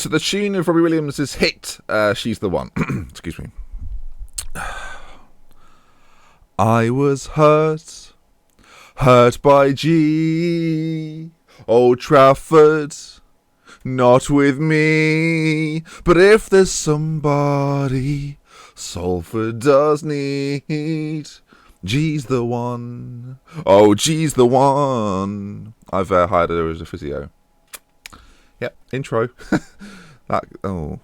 to the tune of Robbie Williams' hit, She's the One. Excuse me. I was hurt by G. Old Trafford, not with me. But if there's somebody Salford does need, G's the one. Oh, G's the one. I've hired her as a physio. Yep, intro. Oh.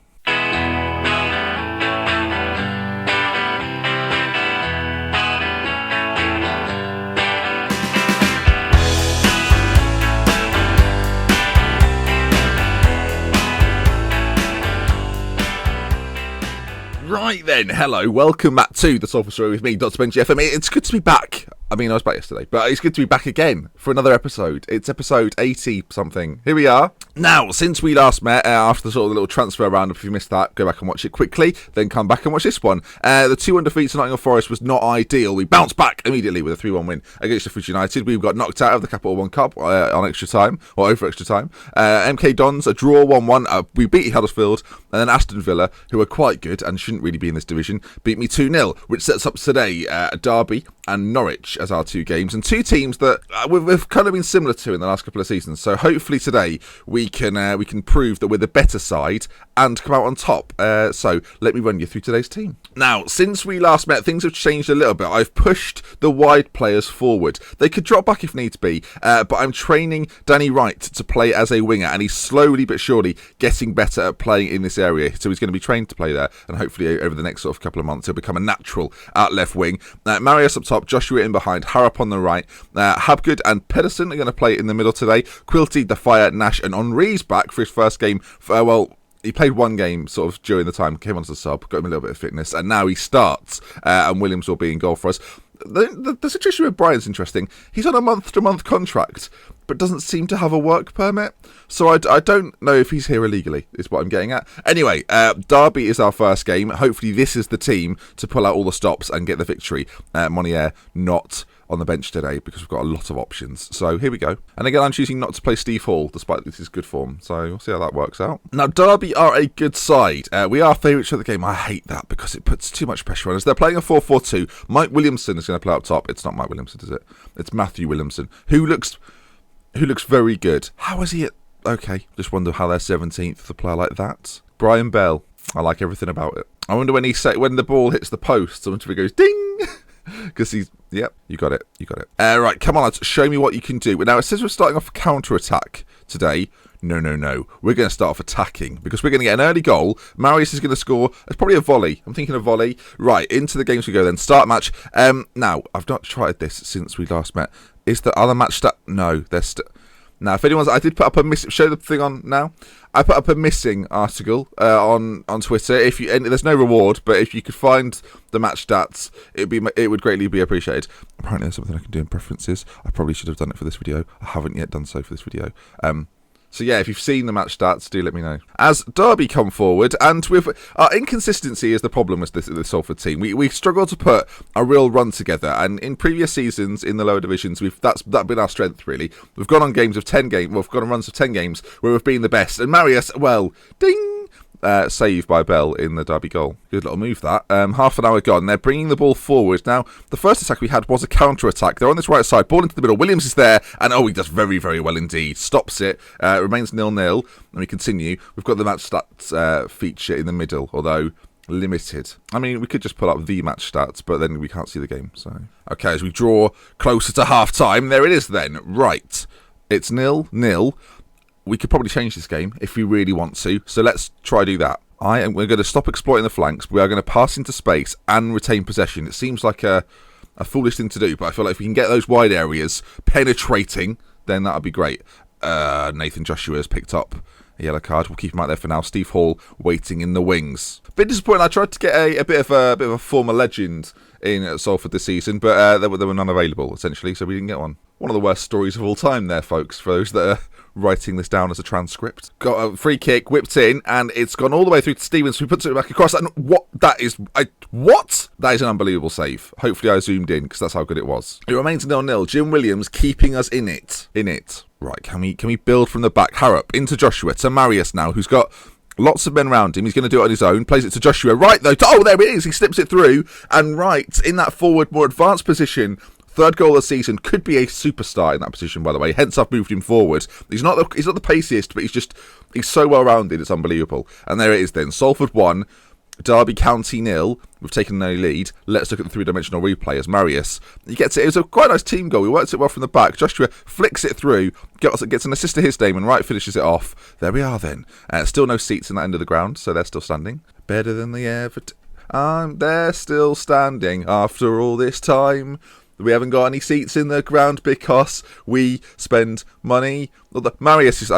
Right then, hello, welcome back to the Salford Story with me, Dr. Benji FM. It's good to be back. I mean, I was back yesterday, but it's good to be back again for another episode. It's episode 80-something. Here we are. Now, since we last met, after the sort of the little transfer roundup, if you missed that, go back and watch it quickly, then come back and watch this one. The 2-1 defeat to Nottingham Forest was not ideal. We bounced back immediately with a 3-1 win against Sheffield United. We got knocked out of the Capital One Cup on extra time, or over extra time. MK Dons, a draw 1-1. We beat Huddersfield, and then Aston Villa, who are quite good and shouldn't really be in this division, beat me 2-0, which sets up today Derby and Norwich as our two games, and two teams that we've kind of been similar to in the last couple of seasons. So hopefully today we can prove that we're the better side and come out on top. So let me run you through today's team. Now, since we last met, things have changed a little bit. I've pushed the wide players forward. They could drop back if needs be, but I'm training Danny Wright to play as a winger, and he's slowly but surely getting better at playing in this area. So he's going to be trained to play there, and hopefully over the next sort of couple of months he'll become a natural out left wing. Marius up top, Joshua in behind, Harrop on the right. Habgood and Pedersen are going to play in the middle today. Quilty, Defire, Nash and Henri's back for his first game. He played one game sort of during the time, came on as a sub, got him a little bit of fitness, and now he starts, and Williams will be in goal for us. The situation with Brian's interesting. He's on a month-to-month contract, but doesn't seem to have a work permit. So I don't know if he's here illegally, is what I'm getting at. Anyway, Derby is our first game. Hopefully this is the team to pull out all the stops and get the victory. Monier not on the bench today because we've got a lot of options. So here we go. And again, I'm choosing not to play Steve Hall, despite this is good form. So we'll see how that works out. Now, Derby are a good side. We are favourites of the game. I hate that because it puts too much pressure on us. They're playing a 4-4-2. Mike Williamson is going to play up top. It's not Mike Williamson, is it? It's Matthew Williamson, who looks very good. How is he at... Okay, just wonder how they're 17th with a player like that. Brian Bell. I like everything about it. I wonder when the ball hits the post, so he goes ding, because he's... Yep, you got it. Right, come on, lads, show me what you can do. Now, it says we're starting off a counter-attack today. No. We're going to start off attacking because we're going to get an early goal. Marius is going to score. It's probably a volley. I'm thinking a volley. Right, into the games we go then. Start match. Now, I've not tried this since we last met. Is the other match stat? No, there's now, if anyone's... I did put up a missing... Show the thing on now. I put up a missing article on Twitter. If you... And there's no reward, but if you could find the match stats, it would greatly be appreciated. Apparently there's something I can do in preferences. I probably should have done it for this video. I haven't yet done so for this video. So yeah, if you've seen the match stats, do let me know. As Derby come forward, and with our inconsistency is the problem with this Salford team. We struggle to put a real run together, and in previous seasons in the lower divisions, that's been our strength really. We've gone on games of 10 games. We've gone on runs of 10 games where we've been the best. And Marius, well, ding. Saved by Bell in the Derby goal. Good little move that. Half an hour gone. They're bringing the ball forward. Now, the first attack we had was a counter-attack. They're on this right side. Ball into the middle. Williams is there. And, he does very, very well indeed. Stops it. Remains 0-0. And we continue. We've got the match stats feature in the middle, although limited. I mean, we could just pull up the match stats, but then we can't see the game. So, okay, as we draw closer to half-time, there it is then. Right. It's 0-0. We could probably change this game if we really want to. So let's try do that. We're going to stop exploiting the flanks. We are going to pass into space and retain possession. It seems like a foolish thing to do, but I feel like if we can get those wide areas penetrating, then that would be great. Nathan Joshua has picked up a yellow card. We'll keep him out there for now. Steve Hall waiting in the wings. Bit disappointing. I tried to get a bit of a former legend in Salford this season, but there were none available essentially, so we didn't get one. One of the worst stories of all time there, folks, for those that are writing this down as a transcript. Got a free kick, whipped in, and it's gone all the way through to Stevens, who puts it back across. And that is an unbelievable save. Hopefully I zoomed in, because that's how good it was. It remains 0-0. Jim Williams keeping us in it. Right, can we build from the back? Harrop into Joshua, to Marius now, who's got Lots of men around him. He's going to do it on his own. Plays it to Joshua. Right, though. Oh, there it is. He slips it through. And right, in that forward, more advanced position, third goal of the season, could be a superstar in that position, by the way. Hence, I've moved him forward. He's not the paciest, but he's so well-rounded, it's unbelievable. And there it is then. Salford 1, Derby County 0. We've taken no lead. Let's look at the three-dimensional replay as Marius. He gets it. It was a quite nice team goal. He worked it well from the back. Joshua flicks it through, gets an assist to his name, and Wright finishes it off. There we are then. Still no seats in that end of the ground, so they're still standing. Better than they ever... they're still standing after all this time. We haven't got any seats in the ground because we spend money. Marius is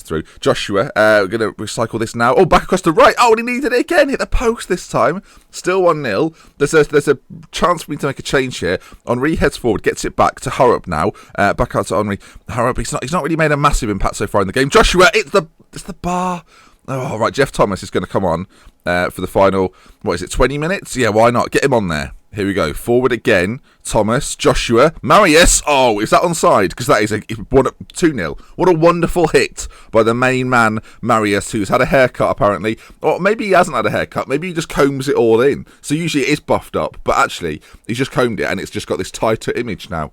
through. Joshua, we're going to recycle this now. Oh, back across the right. Oh, and he needed it again. Hit the post this time. Still 1-0. There's a chance for me to make a change here. Henri heads forward, gets it back to Harrop now. Back out to Henri. Harrop, he's not really made a massive impact so far in the game. Joshua, it's the bar. Oh, right, Jeff Thomas is going to come on for the final, 20 minutes? Yeah, why not? Get him on there. Here we go. Forward again. Thomas, Joshua, Marius. Oh, is that onside? Because that is 2-0. What a wonderful hit by the main man, Marius, who's had a haircut apparently. Or maybe he hasn't had a haircut. Maybe he just combs it all in. So usually it is buffed up. But actually, he's just combed it and it's just got this tighter image now.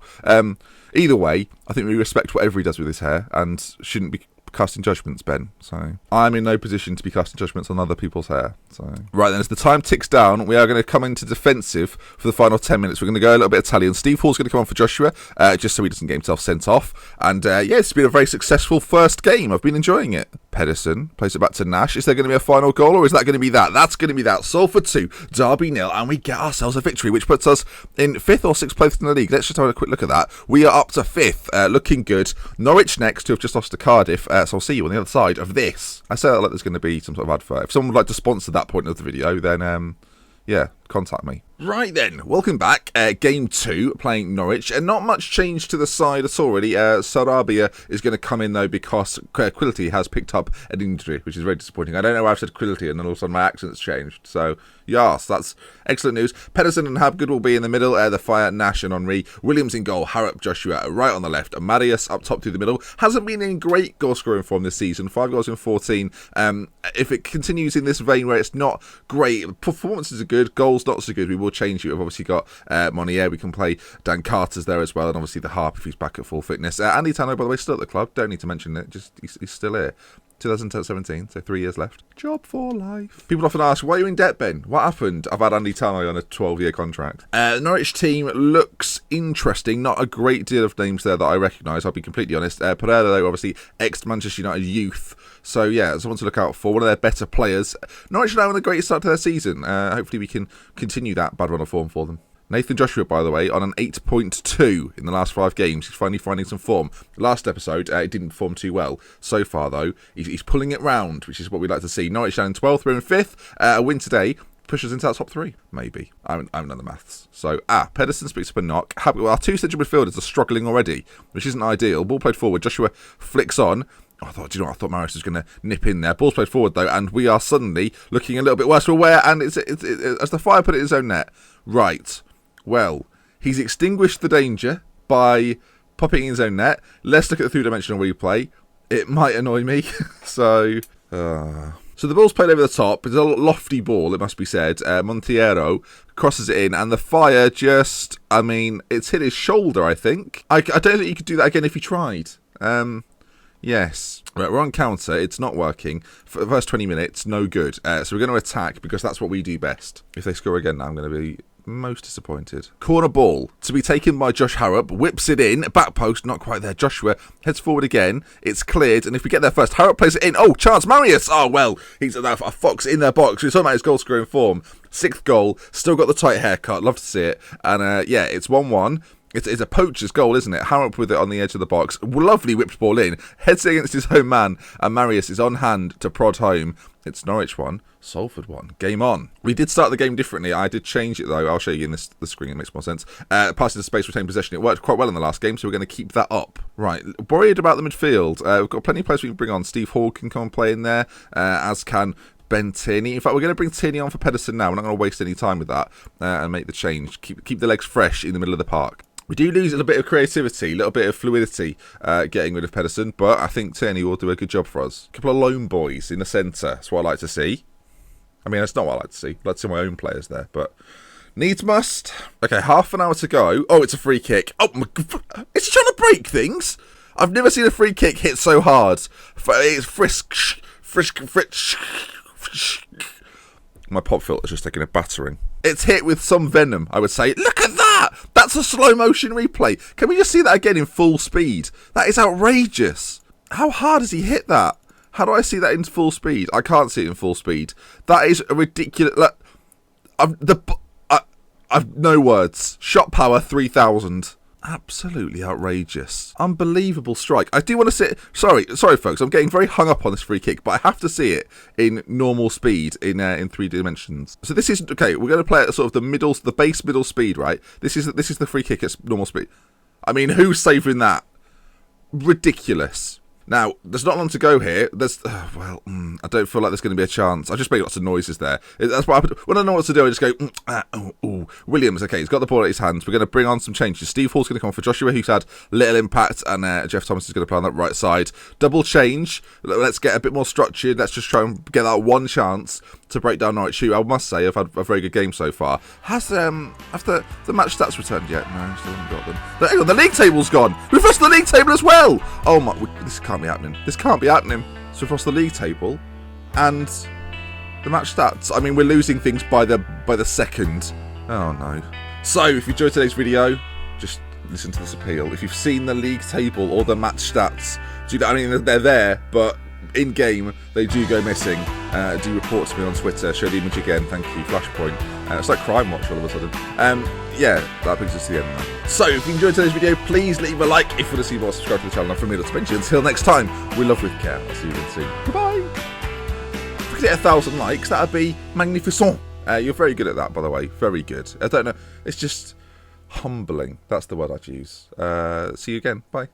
Either way, I think we respect whatever he does with his hair and shouldn't be casting judgments, Ben. So I'm in no position to be casting judgments on other people's hair. So right then, as the time ticks down, we are going to come into defensive for the final 10 minutes. We're going to go a little bit Italian. Steve Hall's going to come on for Joshua, just so he doesn't get himself sent off. And it's been a very successful first game. I've been enjoying it. Pedersen plays it back to Nash. Is there going to be a final goal, or is that going to be that? That's going to be that. Salford 2, Derby 0, and we get ourselves a victory, which puts us in 5th or 6th place in the league. Let's just have a quick look at that. We are up to 5th, looking good. Norwich next, who have just lost to Cardiff, so I'll see you on the other side of this. I say that like there's going to be some sort of advert. If someone would like to sponsor that point of the video, then contact me. Right then, welcome back. Game 2, playing Norwich, and not much change to the side at all, really. Sarabia is going to come in, though, because Quilty has picked up an injury, which is very disappointing. I don't know why I've said Quilty, and then all of a sudden my accent's changed. So, yes, that's excellent news. Pedersen and Habgood will be in the middle. The Fire, Nash and Henri. Williams in goal. Harrop, Joshua right on the left. And Marius up top through the middle. Hasn't been in great goal-scoring form this season. 5 goals in 14. If it continues in this vein where it's not great, performances are good, goals not so good, we will change it. We've obviously got Monier. We can play Dan Carter's there as well, and obviously the Harp if he's back at full fitness. Andy Tanner, by the way, still at the club. Don't need to mention it. Just he's still here. 2017, so 3 years left. Job for life. People often ask, why are you in debt, Ben? What happened? I've had Andy Tanner on a 12-year contract. Norwich team looks interesting. Not a great deal of names there that I recognise, I'll be completely honest. Pereira, though, obviously, ex-Manchester United youth. So, yeah, someone to look out for. One of their better players. Norwich now on a great start to their season. Hopefully we can continue that bad run of form for them. Nathan Joshua, by the way, on an 8.2 in the last 5 games. He's finally finding some form. Last episode, it didn't perform too well. So far, though, he's pulling it round, which is what we'd like to see. Norwich down in 12th, we're in 5th. A win today pushes into that top 3. Maybe. I haven't done the maths. So, Pedersen speaks up a knock. Our 2 central midfielders are struggling already, which isn't ideal. Ball played forward. Joshua flicks on. I thought Marius was going to nip in there. Ball's played forward, though, and we are suddenly looking a little bit worse. We're aware, and it's as the Fire put it in his own net. Right. Well, he's extinguished the danger by popping in his own net. Let's look at the three-dimensional replay. It might annoy me. So the ball's played over the top. It's a lofty ball, it must be said. Monteiro crosses it in, and the Fire just, it's hit his shoulder, I think. I don't think you could do that again if he tried. Yes. Right, we're on counter. It's not working. For the first 20 minutes, no good. So we're going to attack because that's what we do best. If they score again now, I'm going to be most disappointed. Corner ball to be taken by Josh Harrop. Whips it in. Back post, not quite there. Joshua heads forward again. It's cleared. And if we get there first, Harrop plays it in. Oh, chance. Marius. Oh, well, he's a fox in their box. We're talking about his goal scoring form. 6th goal. Still got the tight haircut. Love to see it. And it's 1-1. It's a poacher's goal, isn't it? Harrop with it on the edge of the box. Lovely whipped ball in. Heads against his home man. And Marius is on hand to prod home. It's Norwich 1, Salford 1. Game on. We did start the game differently. I did change it, though. I'll show you in the screen. It makes more sense. Passing the space, retain possession. It worked quite well in the last game, so we're going to keep that up. Right. Worried about the midfield. We've got plenty of players we can bring on. Steve Hall can come and play in there, as can Ben Tierney. In fact, we're going to bring Tierney on for Pedersen now. We're not going to waste any time with that and make the change. Keep the legs fresh in the middle of the park. We do lose a little bit of creativity, a little bit of fluidity getting rid of Pedersen, but I think Tierney will do a good job for us. A couple of lone boys in the centre, that's what I like to see. I mean, that's not what I like to see. I'd like to see my own players there, but needs must. Okay, half an hour to go. Oh, it's a free kick. Oh, my God. Is he trying to break things? I've never seen a free kick hit so hard. It's frisk. My pop filter's just taking a battering. It's hit with some venom, I would say. Look at that! That's a slow motion replay. Can we just see that again in full speed? That is outrageous. How hard has he hit that? How do I see that in full speed? I can't see it in full speed. That is a ridiculous... I've no words. Shot power 3000. Absolutely outrageous. Unbelievable strike. I do want to see it. Sorry folks, I'm getting very hung up on this free kick, but I have to see it in normal speed in 3 dimensions. So this is okay, we're going to play at sort of the base middle speed, right? This is the free kick at normal speed. I mean, who's saving that? Ridiculous. Now, there's not long to go here. I don't feel like there's going to be a chance. I just make lots of noises there. That's what happened. When I know what to do, I just go, Williams, okay, he's got the ball at his hands. We're going to bring on some changes. Steve Hall's going to come for Joshua, who's had little impact, and Jeff Thomas is going to play on that right side. Double change. Let's get a bit more structured. Let's just try and get that one chance to break down Norwich. I must say, I've had a very good game so far. Have the match stats returned yet? No, still haven't got them. But hang on, the league table's gone. We've lost the league table as well. Oh my, this can't be happening. This can't be happening. So we've lost the league table and the match stats. I mean, we're losing things by the second. Oh no. So if you enjoyed today's video, just listen to this appeal. If you've seen the league table or the match stats, I mean, they're there, but in game they do go missing. Do report to me on Twitter. Show the image again. Thank you. Flashpoint. It's like Crime Watch all of a sudden. Yeah, that brings us to the end now. So if you enjoyed today's video, please leave a like. If you want to see more, subscribe to the channel. And from me, Dr. Benji. Until next time, we love with care. I'll see you again soon. Goodbye. If we could hit 1,000 likes, that'd be magnificent. You're very good at that, by the way. Very good. I don't know. It's just humbling. That's the word I'd use. See you again. Bye.